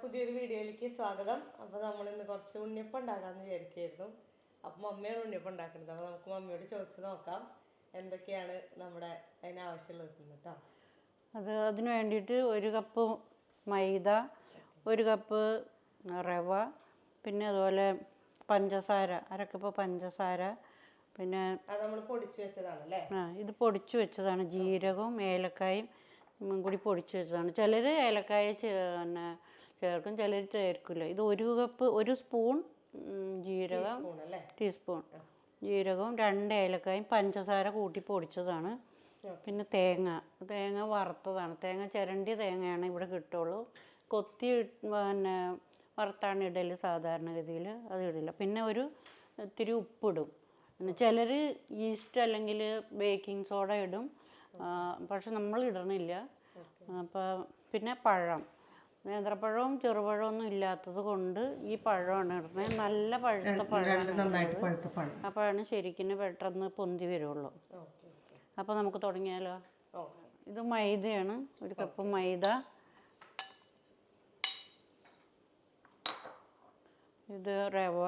പുതിയൊരു വീഡിയോയിലേക്ക് സ്വാഗതം. അപ്പോൾ നമ്മൾ ഇന്ന് കുറച്ച് ഉണ്ണിയപ്പം ഉണ്ടാക്കാമെന്ന് വിചാരിക്കുകയായിരുന്നു. അപ്പം മമ്മിയാണ് ഉണ്ണിയപ്പം ഉണ്ടാക്കുന്നത്. അപ്പോൾ നമുക്ക് മമ്മിയോട് ചോദിച്ച് നോക്കാം എന്തൊക്കെയാണ് നമ്മുടെ അതിനാവശ്യമുള്ളത് കേട്ടോ. അതിന് വേണ്ടിയിട്ട് 1 കപ്പ് മൈദ, 1 കപ്പ് റവ, പിന്നെ അതുപോലെ പഞ്ചസാര, 1/2 കപ്പ് പഞ്ചസാര, പിന്നെ അത് നമ്മൾ പൊടിച്ചു വെച്ചതാണല്ലേ. ഇത് പൊടിച്ചു വെച്ചതാണ്. ജീരകവും ഏലക്കായും കൂടി പൊടിച്ചു വെച്ചതാണ്. ചിലർ ഏലക്കായ പിന്നെ ചേർക്കും, ചിലർ ചേർക്കില്ല. ഇത് 1 കപ്പ് 1 സ്പൂൺ ജീരകം, ടീസ്പൂൺ ജീരകവും 2 ഏലക്കായും പഞ്ചസാര കൂട്ടി പൊടിച്ചതാണ്. പിന്നെ തേങ്ങ വറുത്തതാണ്. തേങ്ങ ചിരണ്ടിയ തേങ്ങയാണ് ഇവിടെ കിട്ടുള്ളൂ. കൊത്തി പിന്നെ വറുത്താണ് ഇടൽ സാധാരണഗതിയിൽ, അത് ഇടില്ല. പിന്നെ ഇത്തിരി ഉപ്പിടും. ചിലർ ഈസ്റ്റ് അല്ലെങ്കിൽ ബേക്കിംഗ് സോഡ ഇടും, പക്ഷെ നമ്മൾ ഇടണില്ല. അപ്പോൾ പിന്നെ പഴം, നേന്ത്രപ്പഴവും ചെറുപഴവും ഒന്നും ഇല്ലാത്തത് കൊണ്ട് ഈ പഴമാണ് ഇടുന്നത്. നല്ല പഴുത്ത പഴമാണ്. അപ്പോഴാണ് ശരിക്കും പെട്ടെന്ന് പൊന്തി വരുള്ളൂ. അപ്പോൾ നമുക്ക് തുടങ്ങിയാലോ. ഇത് മൈദയാണ്. 1 കപ്പ് മൈദ, ഇത് റവ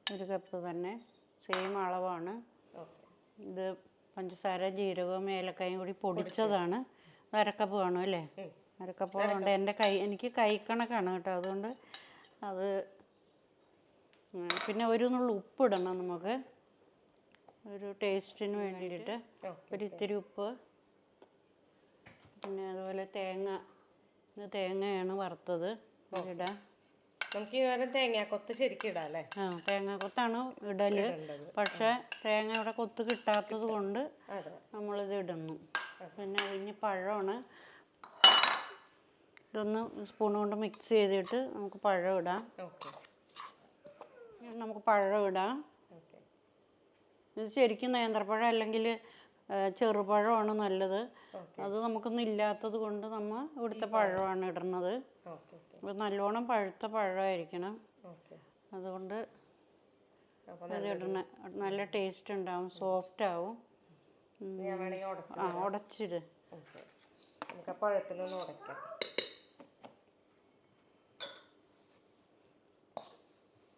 1 കപ്പ് തന്നെ, സെയിം അളവാണ്. ഇത് പഞ്ചസാര, ജീരകവും ഏലക്കായും കൂടി പൊടിച്ചതാണ്. 1/2 കപ്പ് കാണും അല്ലേ? 1/2 കപ്പ് ഉണ്ട്. എനിക്ക് കൈക്കണക്കാണ് കേട്ടോ, അതുകൊണ്ട് അത്. പിന്നെ 1 നുള്ളി ഉപ്പിടണം നമുക്ക്, ഒരു ടേസ്റ്റിന് വേണ്ടിയിട്ട് ഇത്തിരി ഉപ്പ്. പിന്നെ അതുപോലെ തേങ്ങയാണ് വറുത്തത്, ഇടാം. നമുക്ക് തേങ്ങാക്കൊത്ത് ശരിക്കും ഇടാം അല്ലേ? തേങ്ങാക്കൊത്താണ് ഇടല്, പക്ഷെ തേങ്ങ ഇവിടെ കൊത്ത് കിട്ടാത്തത് കൊണ്ട് നമ്മളിത് ഇടുന്നു. പിന്നെ ഇനി പഴമാണ്. ഇതൊന്ന് സ്പൂൺ കൊണ്ട് മിക്സ് ചെയ്തിട്ട് നമുക്ക് പഴം ഇടാം. ഇത് ശരിക്കും നേന്ത്രപ്പഴം അല്ലെങ്കിൽ ചെറുപഴമാണ് നല്ലത്. അത് നമുക്കൊന്നും ഇല്ലാത്തത് കൊണ്ട് നമ്മൾ ഇവിടുത്തെ പഴമാണ് ഇടുന്നത്. നല്ലോണം പഴുത്ത പഴമായിരിക്കണം, അതുകൊണ്ട് അത് ഇടണ. നല്ല ടേസ്റ്റ് ഉണ്ടാവും, സോഫ്റ്റ് ആവും. ഉടച്ചിട്. പഴത്തിനൊന്ന് ഉടയ്ക്കാം.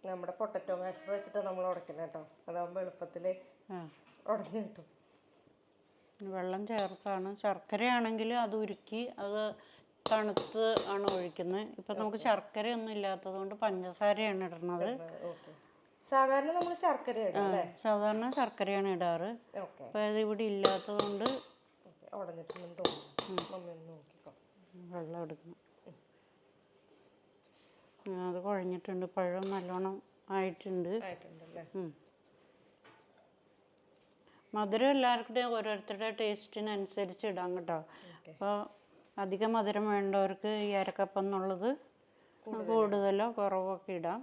നമ്മുടെ പൊട്ടറ്റോ മാഷർ വെച്ചിട്ട് നമ്മൾ ഉടയ്ക്കണം കേട്ടോ, അതാകുമ്പോൾ എളുപ്പത്തിൽ ഉടഞ്ഞു കിട്ടും. വെള്ളം ചേർത്താണ്. ശർക്കരയാണെങ്കിൽ അത് ഉരുക്കി അത് തണുത്ത് ആണ് ഒഴിക്കുന്നത്. ഇപ്പം നമുക്ക് ശർക്കരയൊന്നും ഇല്ലാത്തത് കൊണ്ട് പഞ്ചസാരയാണ് ഇടുന്നത്. സാധാരണ നമ്മൾ ശർക്കരയാണ് ഇടാറ്. അപ്പം അത് ഇവിടെ ഇല്ലാത്തത് കൊണ്ട് വെള്ളം എടുക്കണം. അത് കുഴഞ്ഞിട്ടുണ്ട്. പഴം നല്ലോണം ആയിട്ടുണ്ട്. മധുരം എല്ലാവർക്കും ഓരോരുത്തരുടെ ടേസ്റ്റിനനുസരിച്ച് ഇടാം കേട്ടോ. അപ്പോൾ അധികം മധുരം വേണ്ടവർക്ക് ഈ 1/2 കപ്പ് എന്നുള്ളത് കൂടുതലോ കുറവോ ഒക്കെ ഇടാം.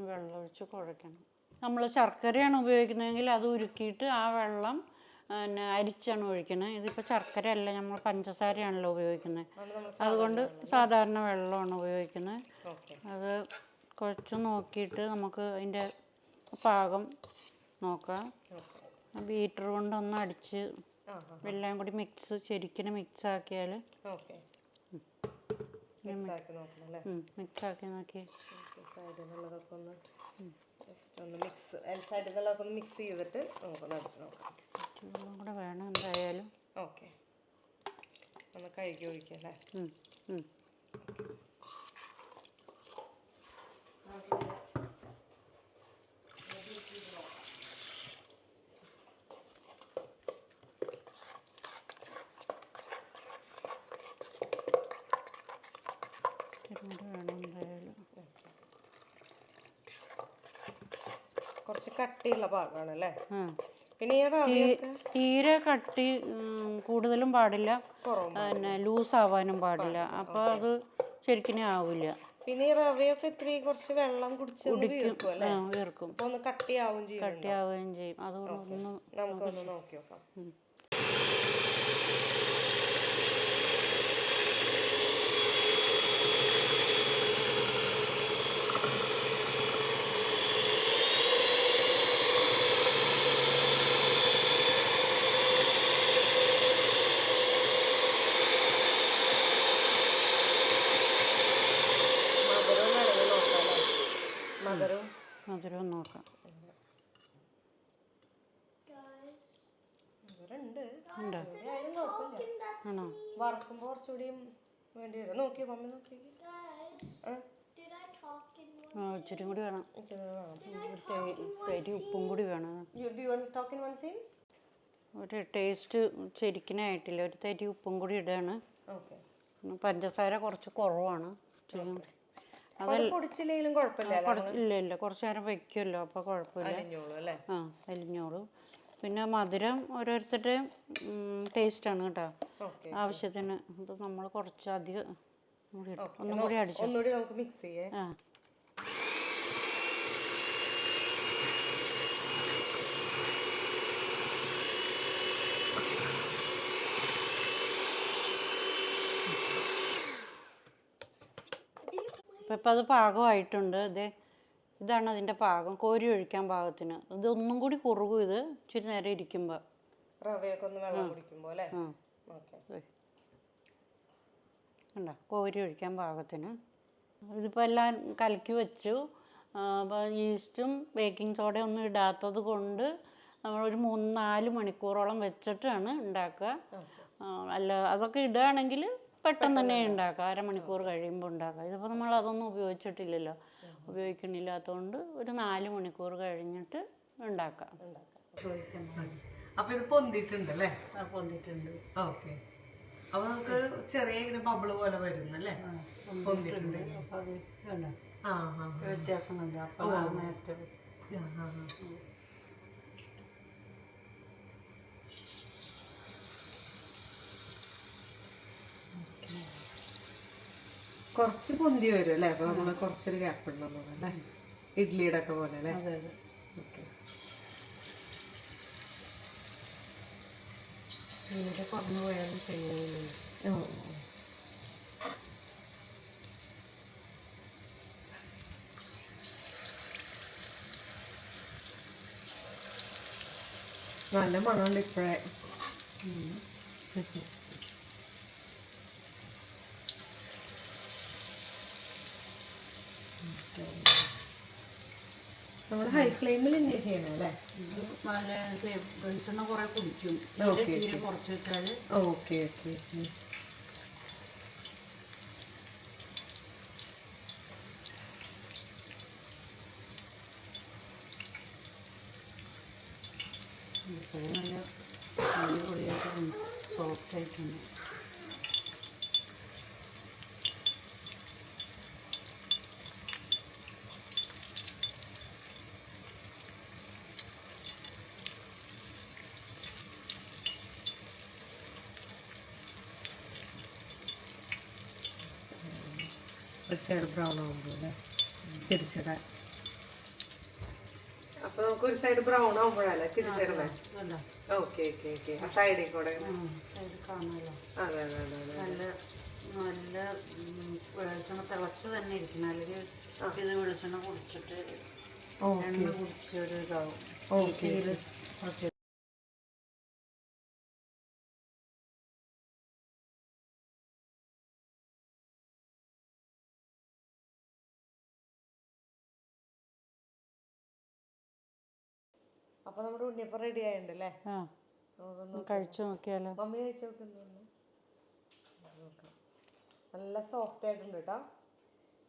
വെള്ളം ഒഴിച്ച് കുഴയ്ക്കണം. നമ്മൾ ശർക്കരയാണ് ഉപയോഗിക്കുന്നതെങ്കിൽ അത് ഉരുക്കിയിട്ട് ആ വെള്ളം പിന്നെ അരിച്ചാണ് ഒഴിക്കുന്നത്. ഇതിപ്പോൾ ശർക്കര അല്ല, നമ്മൾ പഞ്ചസാരയാണല്ലോ ഉപയോഗിക്കുന്നത്, അതുകൊണ്ട് സാധാരണ വെള്ളമാണ് ഉപയോഗിക്കുന്നത്. അത് കുഴച്ച് നോക്കിയിട്ട് നമുക്ക് അതിൻ്റെ പാകം നോക്കാം. ബീറ്റർ കൊണ്ടൊന്ന് അടിച്ച് എല്ലാം കൂടി ശരിക്കും മിക്സ് ആക്കിയാൽ മിക്സ് ആക്കി നോക്കി മിക്സ് ചെയ്തിട്ട് നമുക്കൊന്ന് അടിച്ച് നോക്കാം. കൂടെ വേണം എന്തായാലും. ഓക്കെ, ഒന്ന് കഴുകി ഒഴിക്കാം അല്ലേ? കുറച്ച് കട്ടിയുള്ള പാകമാണ് അല്ലേ? പിന്നെ തീരെ കട്ടി കൂടുതലും പാടില്ല, പിന്നെ ലൂസ് ആവാനും പാടില്ല. അപ്പോൾ അത് ശരിക്കും ആവില്ല. പിന്നെ ഈ റവയൊക്കെ ഇത്തിരി കുറച്ച് വെള്ളം വീർക്കും, ഒന്ന് കട്ടിയാവുകയും ചെയ്യും. അതുകൊണ്ട് നമുക്കൊന്ന് നോക്കി നോക്കാം. മധുരം നോക്കാം. ഇവരുണ്ട് ഉണ്ടോ? കുഴപ്പമില്ല. ആണോ? വറക്കുമ്പോൾ കുറച്ചുകൂടിയും വേണ്ടി വരും. നോക്കിയോ മമ്മി, നോക്കി ഇച്ചിരി കൂടി വേണം. തരി ഉപ്പും കൂടി വേണം. ഒരു ടേസ്റ്റ് ശരിക്കിനായിട്ടില്ല. ഒരു തരി ഉപ്പും കൂടി ഇടാണ്. പഞ്ചസാര കുറച്ച് കുറവാണ്. ഇല്ല കുറച്ച് നേരം വെക്കുമല്ലോ, അപ്പോൾ കുഴപ്പമില്ല. ആ, അലിഞ്ഞോളൂ. പിന്നെ മധുരം ഓരോരുത്തരുടെ ടേസ്റ്റാണ് കേട്ടോ, ആവശ്യത്തിന്. ഇപ്പം നമ്മൾ കുറച്ച് അധികം ഒന്നും കൂടി അടിച്ചു. നമുക്ക് മിക്സ് ചെയ്യാം. ആ, ഇപ്പം അത് പാകമായിട്ടുണ്ട്. ഇതാണ് അതിൻ്റെ പാകം, കോരി ഒഴിക്കാൻ പാകത്തിന്. ഇതൊന്നും കൂടി കുറുകും ഇത് ഇച്ചിരി നേരം ഇരിക്കുമ്പോൾ. റവയൊക്കെ ഒന്ന് വെള്ളം കുടിക്കുമ്പോൾ അല്ലേ? ഉണ്ടോ, കോരി ഒഴിക്കാൻ പാകത്തിന്. ഇതിപ്പോൾ എല്ലാം കലക്കി വെച്ചു. അപ്പോൾ ഈസ്റ്റും ബേക്കിംഗ് സോഡയും ഒന്നും ഇടാത്തത് കൊണ്ട് നമ്മളൊരു 3-4 മണിക്കൂറോളം വെച്ചിട്ടാണ് ഉണ്ടാക്കുക. അല്ല, അതൊക്കെ ഇടുകയാണെങ്കിൽ പെട്ടെന്ന് തന്നെ ഉണ്ടാക്കാം, അരമണിക്കൂർ കഴിയുമ്പോൾ ഉണ്ടാക്കാം. ഇതിപ്പോൾ നമ്മൾ അതൊന്നും ഉപയോഗിച്ചിട്ടില്ലല്ലോ, ഉപയോഗിക്കണില്ലാത്തതുകൊണ്ട് ഒരു 4 മണിക്കൂർ കഴിഞ്ഞിട്ട് ഉണ്ടാക്കാം. അപ്പൊ ഇത് പൊന്തിട്ടുണ്ട് അല്ലേ? പൊന്തിട്ടുണ്ട്. ഓക്കെ. അപ്പൊ നമുക്ക് ചെറിയ ഇങ്ങനെ ബബിള് പോലെ വരുന്നല്ലേ? പൊന്തിട്ടുണ്ട്. വ്യത്യാസമില്ല. അപ്പൊ നേരത്തെ കുറച്ച് പൊന്തി വരും അല്ലേ? അപ്പൊ നമ്മള് കുറച്ചൊരു ഗ്യാപ്പ് ഉണ്ടെന്ന് തോന്നുന്നു, ഇഡ്ലിയുടെ ഒക്കെ പോലെ അല്ലേ? ഓക്കെ. തീരെ കുറഞ്ഞു പോയാലും ശരിയാവില്ല. നല്ല മണമുണ്ട് ഇപ്പോഴേ. നമ്മൾ ഹൈ ഫ്ലെയിമിൽ തന്നെ ചെയ്യണം അല്ലേ? വെളിച്ചെണ്ണ കുറെ കുടിക്കും, തീരെ കുറച്ച് വെച്ചാൽ. Okay okay. നല്ല അടിപൊളിയായിട്ട് സോഫ്റ്റ് ആയിട്ടുണ്ട്. ഒരു സൈഡ് ബ്രൗൺ ആകുമ്പോൾ അല്ലേ തിരിച്ചിടാൻ? അപ്പൊ നമുക്ക് ഒരു സൈഡ് ബ്രൗൺ ആകുമ്പോഴല്ലേ തിരിച്ചിടണേ? Okay okay okay. ആ സൈഡിൽ കൂടെ കാണാമല്ലോ. അതെ അതെ അതെ. നല്ല നല്ല വെളിച്ചെണ്ണ തിളച്ച് തന്നെ ഇരിക്കണം, അല്ലെങ്കിൽ ഇത് വെളിച്ചെണ്ണ കുടിച്ചിട്ട് എണ്ണ കുടിച്ചൊരു ഇതാവും. ഓക്കെ. കുറച്ച് അപ്പൊ നമ്മുടെ ഉണ്ണിയപ്പം റെഡി ആയിണ്ടല്ലേ? കഴിച്ചു നോക്കിയാലോ? മമ്മി കഴിച്ചു നോക്കുന്നു. നല്ല സോഫ്റ്റ് ആയിട്ടുണ്ട് കേട്ടോ.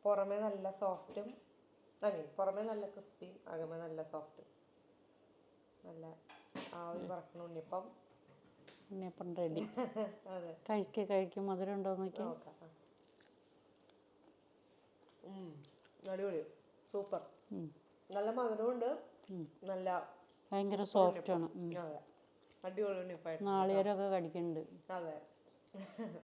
പുറമേ നല്ല സോഫ്റ്റും, പുറമേ നല്ല ക്രിസ്പിയും, അകമേ നല്ല സോഫ്റ്റും. നല്ല ആവി പറക്കണ ഉണ്ണിയപ്പം റെഡി. അതെ, കഴിക്കും. മധുരം ഉണ്ടോ നോക്കാം. അടിപൊളി, സൂപ്പർ. നല്ല മധുരമുണ്ട്, നല്ല ഭയങ്കര സോഫ്റ്റ് ആണ്. അതെ, അടിപൊളി ഉണ്ണിയപ്പം. നാളികേരമൊക്കെ കടിക്കുന്നുണ്ട്. അതെ.